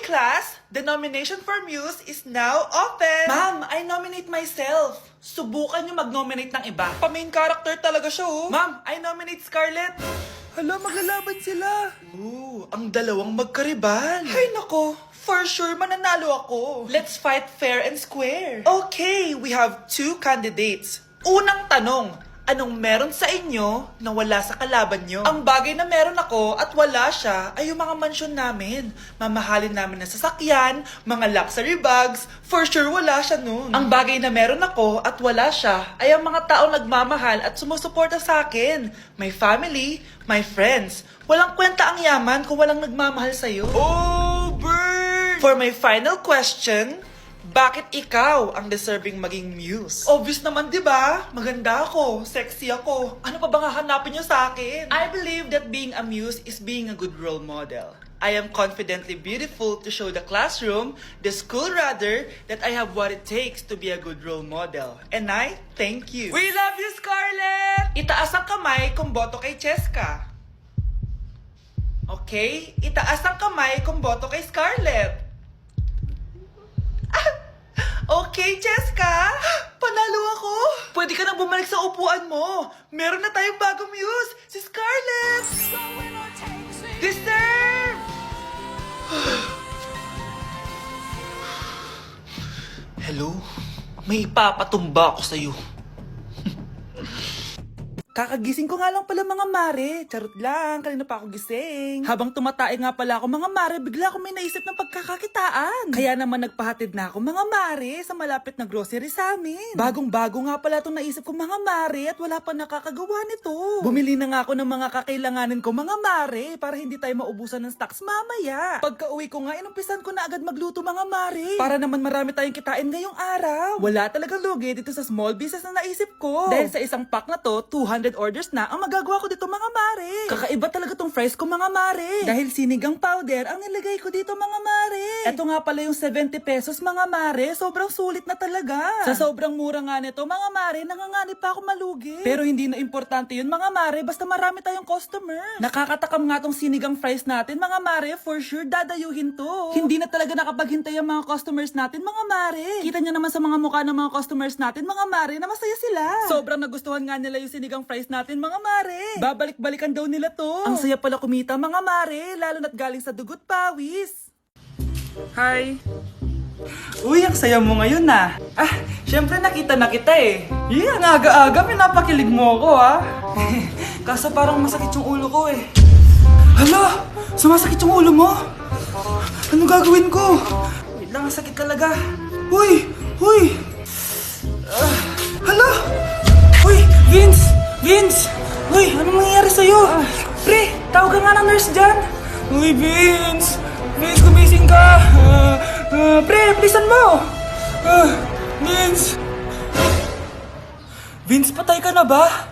class, the nomination for Muse is now open. Ma'am, I nominate myself. Subukan niyo mag-nominate ng iba. Pa-main character talaga siya, oh. Ma'am, I nominate Scarlett. Hala, maglalaban sila. Ooh, ang dalawang magkaribal. Ay, nako. For sure, mananalo ako. Let's fight fair and square. Okay, we have 2 candidates. Unang tanong, anong meron sa inyo na wala sa kalaban nyo? Ang bagay na meron ako at wala siya ay yung mga mansyon namin. Mamahalin namin na sasakyan, mga luxury bags. For sure, wala siya nun. Ang bagay na meron ako at wala siya ay ang mga taong nagmamahal at sumusuporta sa akin. My family, my friends. Walang kwenta ang yaman kung walang nagmamahal sa'yo. Oh, bird! For my final question, bakit ikaw ang deserving maging muse? Obvious naman, di ba? Maganda ako, sexy ako. Ano pa bang hahanapin niyo sa akin? I believe that being a muse is being a good role model. I am confidently beautiful to show the classroom, the school rather, that I have what it takes to be a good role model. And I thank you. We love you, Scarlett! Itaas ang kamay kung boto kay Cheska. Okay? Itaas ang kamay kung boto kay Scarlett. Okay, Cheska! Panalo ako! Pwede ka nang bumalik sa upuan mo! Meron na tayong bagong muse! Si Scarlett! Deserve! Hello? May ipapatumba ako sa'yo. Kakagising ko nga lang pala mga mare. Charot lang, kanina pa ako gising. Habang tumatae nga pala ako mga mare, bigla ako may naisip ng pagkakakitaan. Kaya naman nagpahatid na ako mga mare sa malapit na grocery sa amin. Bagong-bago nga pala itong naisip ko mga mare at wala pa nakakagawa nito. Bumili na nga ako ng mga kakailanganin ko mga mare para hindi tayo maubusan ng stocks mamaya. Pagka uwi ko nga, inumpisan ko na agad magluto mga mare. Para naman marami tayong kitain ngayong araw. Wala talagang lugi dito sa small business na naisip ko. Dahil sa isang pack na to, 200 orders na ang magagawa ko dito mga mare. Kakaiba talaga tong fries ko mga mare. Dahil sinigang powder ang nilagay ko dito mga mare. Ito nga pala yung 70 pesos mga mare. Sobrang sulit na talaga. Sa sobrang mura nga nito mga mare, nanganganib pa ako malugi. Pero hindi na importante yun mga mare, basta marami tayong customer. Nakakatakam nga tong sinigang fries natin mga mare. For sure dadayuhin to. Hindi na talaga nakapaghintay ang mga customers natin mga mare. Kita nyo naman sa mga mukha ng mga customers natin mga mare na masaya sila. Sobrang nagustuhan nga nila yung sinigang fries natin mga mare. Babalik-balikan daw nila to. Ang saya pala kumita mga mare, lalo na't galing sa dugot pawis. Hi. Uy, ang saya mo ngayon na. Syempre nakita na kita eh. Ang aga-aga, pinapakilig mo ako Kaso parang masakit yung ulo ko eh. Hala, sumasakit yung ulo mo? Ano gagawin ko? Wait lang, ang sakit talaga. Huy! Hala! Uy, Vince! Uy, anong nangyayari sa'yo? Pre, tawag ka nga ng nurse dyan. Uy, Vince, gumising ka. Pre, bilisan mo. Vince, patay ka na ba?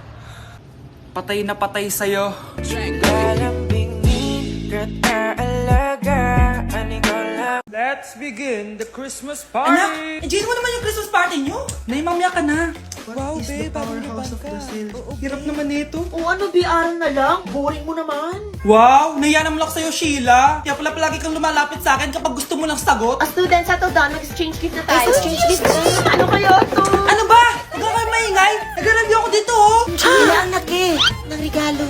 Patay na patay sa'yo. Let's begin the Christmas party! Anak, enjoy mo naman yung Christmas party nyo! Naimamya ka na! Wow, babe, parang powerhouse of the sales. Hirap naman nito. O ano, BR na lang? Boring mo naman. Wow, nahiya naman ako sa'yo, Sheila. Kaya pala palagi kang lumalapit sa akin kapag gusto mo lang sagot. A student, settle down. Mag-exchange gift na tayo. Exchange gift? Ano kaya to? Ano ba? Huwag ka kayo maingay. Nag-review ako dito, Sheila, ang laki ng regalo.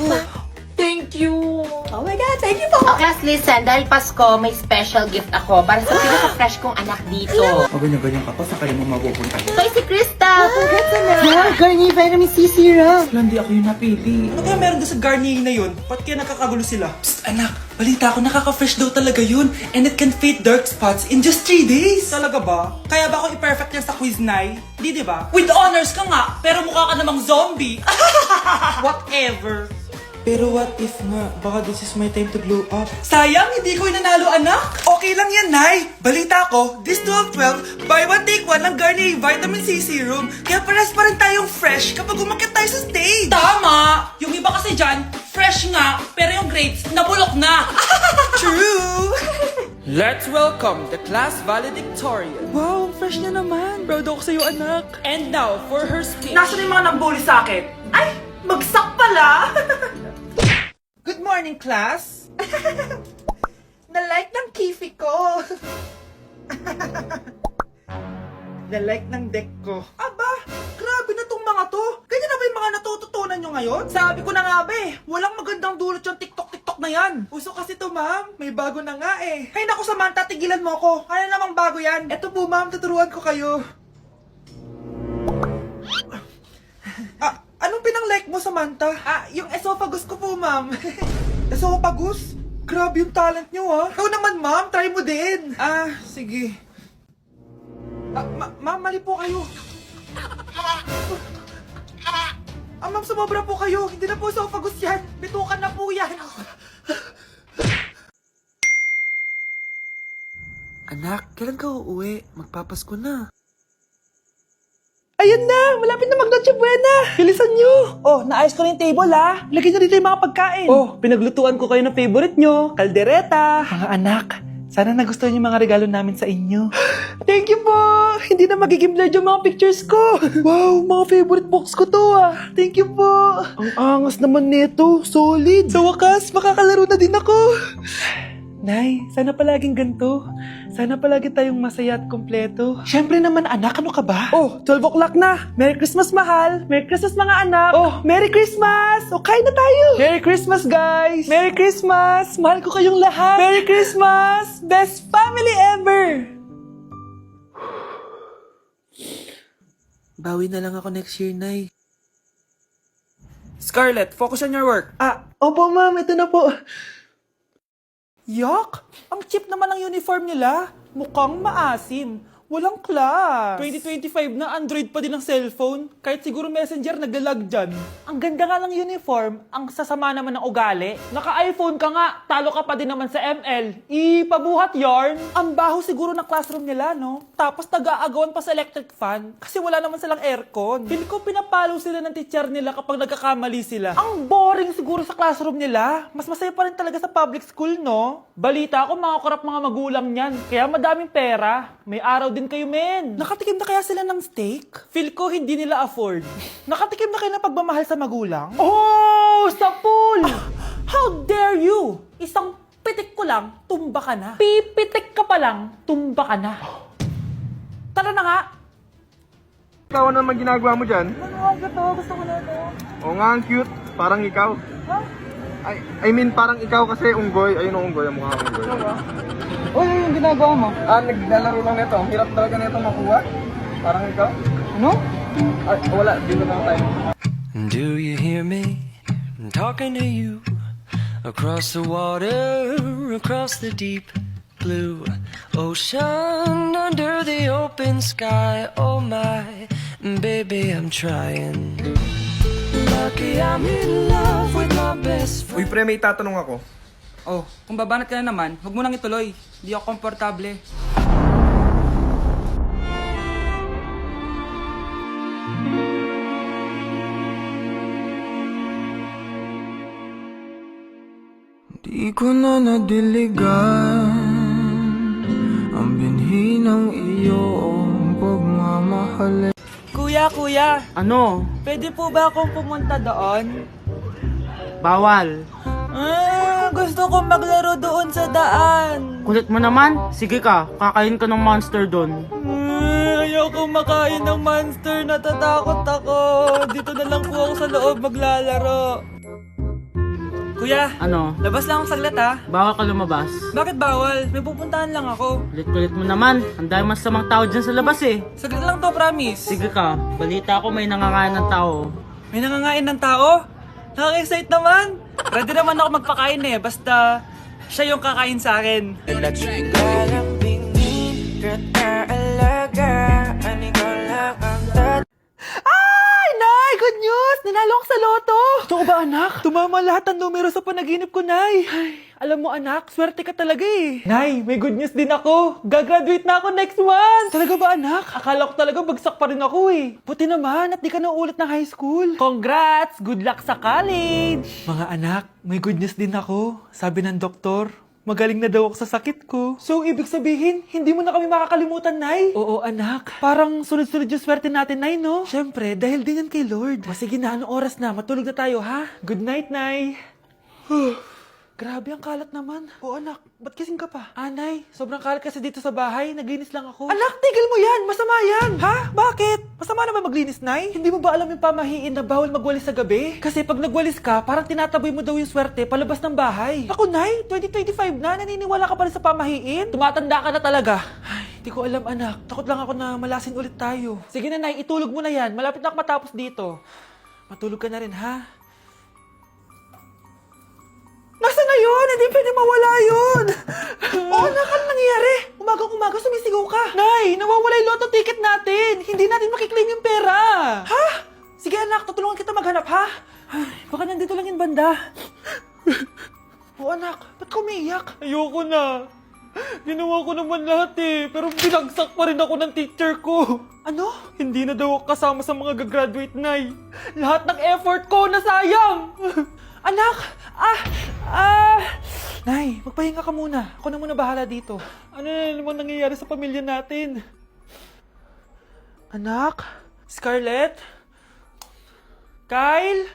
Thank you. Oh my God, thank you po. Oh, class, listen. Dahil Pasko, may special gift ako para sa pinaka-fresh kong anak dito. O ganyan-ganyan ka pa, saan kayo mo mapupunta? Ito ay si Krista. Congrats na. Yeah, Garnier Vitamin C Serum. Hindi ako yung napili. Ano kaya meron doon sa Garnier na yun? Ba't kaya nakakagulo sila? Psst, anak. Balita ko, nakaka-fresh daw talaga yun. And it can fade dark spots in just 3 days. Talaga ba? Kaya ba ako i-perfect yan sa quiz, Nay? Di ba? With honors ka nga, pero mukha ka namang zombie. Whatever. Pero what if nga, baka this is my time to glow up? Sayang, hindi ko inanalo, anak. Okay lang yan, Nay. Balita ko, this 12-12, buy one take one ng Garnier Vitamin C Serum. Kaya pares pa rin tayong fresh kapag umakyat tayo sa stage. Tama! Yung iba kasi dyan, fresh nga, pero yung grades, nabulok na. True! Let's welcome the class valedictorian. Wow, fresh na naman. Proud ako sa'yo, anak. And now, for her speech. Nasaan yung mga nag-bully sa akin? Ay, bagsak pala! Good morning, class! Na-like ng kifi ko. Na-like ng deck ko. Aba, grabe na tong mga to. Ganyan na ba yung mga natututunan nyo ngayon? Sabi ko na nga ba eh, walang magandang dulot yung TikTok na yan. Uso kasi to ma'am, may bago na nga eh. Hay naku Samantha, tigilan mo ako. Ano namang bago yan? Eto po ma'am, tuturuan ko kayo. Anong pinang-like mo Samantha? Yung esophagus ko po ma'am. Esophagus? Grabe yung talent nyo ah. Ikaw naman ma'am, try mo din. Sige. Ma'am, mali po kayo. Ma'am, sumobra po kayo. Hindi na po esophagus yan. Bitukan na po yan. Anak, kailan ka uuwi? Magpapasko na. Ayun na! Malapit na mag-Noche Buena! Bilisan nyo! Oh, naayos ko na yung table ha! Lagyan nyo dito yung mga pagkain! Oh, pinaglutuan ko kayo ng favorite nyo! Kaldereta! Mga anak, sana nagustuhan yung mga regalo namin sa inyo. Thank you po! Hindi na magiging blurred yung mga pictures ko! Wow, mga favorite box ko to ah! Thank you po! Ang angas naman nito! Solid! Sa wakas, makakalaro na din ako! Nay, sana palaging ganito. Sana palagi tayong masaya at kompleto. Siyempre naman anak, ano ka ba? Oh, 12 o'clock na. Merry Christmas mahal. Merry Christmas mga anak. Oh, Merry Christmas. O, kain na tayo. Merry Christmas guys. Merry Christmas. Mahal ko kayong lahat. Merry Christmas. Best family ever. Bawi na lang ako next year, Nay. Scarlett, focus on your work. Opo ma'am, ito na po. Yak! Ang cheap naman ng uniform nila. Mukhang maasim. Walang class. 2025 na Android pa din ang cellphone. Kahit siguro Messenger naglalag dyan. Ang ganda nga ng uniform. Ang sasama naman ng ugali. Naka-iPhone ka nga. Talo ka pa din naman sa ML. Ipabuhat yarn. Ang baho siguro ng classroom nila, no? Tapos nag-aagawan pa sa electric fan. Kasi wala naman silang aircon. Pili ko pinapalo sila ng teacher nila kapag nagkakamali sila. Ang boring siguro sa classroom nila. Mas masaya pa rin talaga sa public school, no? Balita ko mga korap mga magulang niyan. Kaya madaming pera. May araw din kayo, men. Nakatikim na kaya sila ng steak? Feel ko hindi nila afford. Nakatikim na kayo ng pagmamahal sa magulang? Oh! Sa pool! How dare you? Isang pitik ko lang, tumba ka na. Pipitik ka pa lang, tumba ka na. Tara na nga. Ikaw, ano naman ginagawa mo dyan? Ano nga to? Gusto ko na to. Oo nga, ang cute. Parang ikaw. I mean, parang ikaw kasi unggoy. Ayun ang unggoy, ang mukha ng unggoy. Uy, yung ginagawa mo? Naglalaro lang nito. Ang hirap talaga nito makuha. Parang ikaw. Ano? Ay, wala. Dito na tayo. Do you hear me? I'm talking to you across the water, across the deep blue ocean, under the open sky. Oh my, baby, I'm trying. Lucky I'm in love with my best friend. Uy, pre, may tatanong ako. Oh, kung babanat ka na naman, huwag mo nang ituloy. Hindi ako komportable. Di ko na nadiligan ang binhi ng iyong pagmamahal. Kuya! Ano? Pwede po ba akong pumunta doon? Bawal. Gusto kong maglaro doon sa daan. Kulit mo naman. Sige ka, kakain ka ng monster doon. Ayoko makain ng monster. Natatakot ako. Dito na lang po ako sa loob maglalaro. Kuya, Ano? labas lang ako saglit ha. Bawal ka lumabas. Bakit bawal? May pupuntahan lang ako. Kulit-kulit mo naman. Ang dami masamang tao dyan sa labas eh. Saglit lang to, promise. Sige ka, balita ko may nangangain ng tao. May nangangain ng tao? Nakaka-excite naman. Ready naman ako magpakain eh. Basta siya yung kakain sa akin. Ay, Nay! Good news! Nanalo ako sa loto! Totoo ba, anak? Tumama lahat ng numero sa panaginip ko, Nay. Ay, alam mo, anak, swerte ka talaga eh. Nay, may good news din ako. Gagraduate na ako next month. Talaga ba, anak? Akala ko talaga bagsak pa rin ako eh. Buti naman at di ka na ulit ng high school. Congrats! Good luck sa college! Mga anak, may good news din ako. Sabi ng doktor, magaling na daw ako sa sakit ko. So, ibig sabihin, hindi mo na kami makakalimutan, Nay? Oo, anak. Parang sunod-sunod yung swerte natin, Nay, no? Siyempre, dahil din yan kay Lord. Sige na, anong oras na? Matulog na tayo, ha? Good night, Nay. Grabe, ang kalat naman. Oo, anak. Ba't kasing ka pa? Anay, sobrang kalat kasi dito sa bahay. Naglinis lang ako. Anak, tigil mo yan! Masama yan! Ha? Bakit? Masama na ba maglinis, Nay? Hindi mo ba alam yung pamahiin na bawal magwalis sa gabi? Kasi pag nagwalis ka, parang tinataboy mo daw yung swerte palabas ng bahay. Ako, Nay, 2025 na. Naniniwala ka pa rin sa pamahiin? Tumatanda ka na talaga. Ay, di ko alam, anak. Takot lang ako na malasin ulit tayo. Sige na, Nay. Itulog mo na yan. Malapit na ako matapos dito. Matulog ka na rin, ha? Nasaan na yun? Hindi pwede mawala yun! Oo, anak, ano nangyayari? Umagang-umaga sumisigaw ka. Nay, nawawala yung lotto ticket natin. Hindi natin makiklaim yung pera. Ha? Sige anak, tutulungan kita maghanap, ha? Ay, baka nandito lang yung banda. Oo anak, ba't ka umiiyak? Ayoko na. Ginawa ko naman lahat eh, pero binagsak pa rin ako ng teacher ko. Ano? Hindi na daw ako kasama sa mga gagraduate, Nay. Lahat ng effort ko nasayang. Anak! Nay, magpahinga ka muna. Ako na muna bahala dito. Ano na naman nangyayari sa pamilya natin? Anak? Scarlett? Kyle?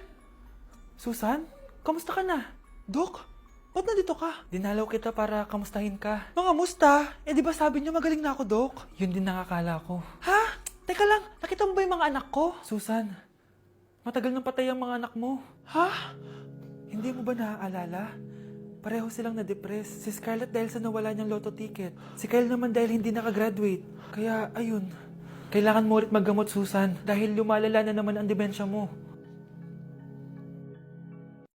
Susan? Kamusta ka na? Dok? Ba't nandito ka? Dinalaw kita para kamustahin ka. Mga musta? Eh di ba sabi niyo magaling na ako, Dok? Yun din nakakala ko. Ha? Teka lang, nakita mo ba yung mga anak ko? Susan, matagal nang patay ang mga anak mo. Ha? Hindi mo ba naaalala? Pareho silang na-depress. Si Scarlett dahil sa nawala niyang lotto ticket. Si Kyle naman dahil hindi nakagraduate. Kaya, ayun. Kailangan mo ulit maggamot, Susan. Dahil lumalala na naman ang demensya mo.